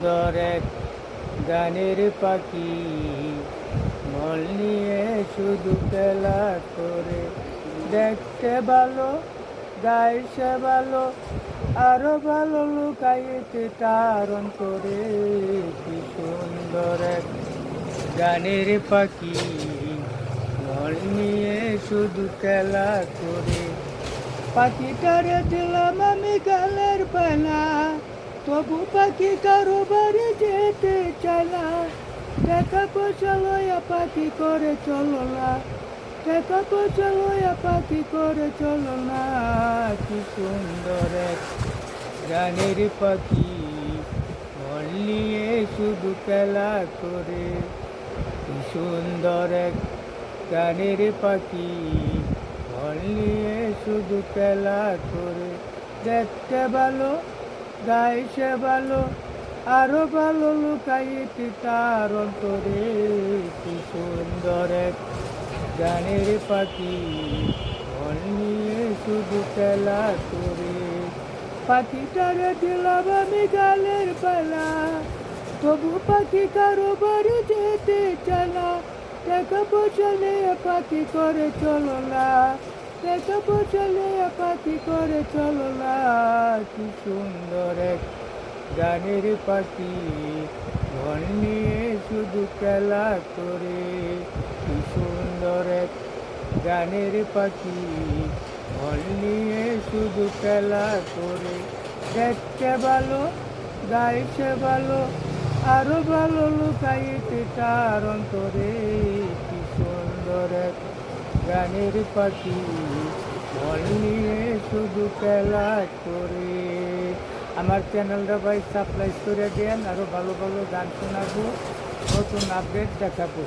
সুন্দর এক গানের পাখি মল নিয়ে শুধু খেলা করে, দেখতে ভালো গাইছে ভালো, আরো ভালো লুকাইতে তার অন্তরে। কি সুন্দর এক গানের পাখি মল নিয়ে শুধু খেলা করে। পাখিটারে দিলাম আমি গালের পানা, তবু পাখি কারো বাড়ি যেতে চায় না। টাকা পয়সা লইয়া পাখি করে চলো না, টাকা পয়সা লইয়া পাখি করে চলো না। কি সুন্দর এক গানের পাখি মন নিয়ে শুধু খেলা করে। কি সুন্দর এক গানের পাখি মন নিয়ে শুধু খেলা করে, দেখতে ভালো গাইছে ভালো, আরো ভালো লুকাইতে তার অন্তরে। কি সুন্দর এক গানের পাখি মন নিয়ে শুধু খেলা করে। পাখিটারে দিলাম আমি গালের পালা, তবু পাখি কারো বাড়ি যেতে চায় না। টাকা পয়সা নিয়ে পাখি করে চলো না, টাকা পয়সা নিয়ে পাখি করে চলো না। কি সুন্দর এক গানের পাখি মন নিয়ে শুধু খেলা করে। কি সুন্দর এক গানের পাখি মন নিয়ে শুধু খেলা করে, দেখতে ভালো গাইছে ভালো, আরো ভালো লুকাইতে তার অন্তরে। কি সুন্দর এক গানের পাখি মন নিয়ে শুধু খেলা করে। আমার চ্যানেলটা ভাই সাবস্ক্রাইব করে দেন, আরো ভালো ভালো গান শোনাবো, নতুন আপডেট দেখাবো।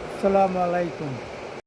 আসসালামু আলাইকুম।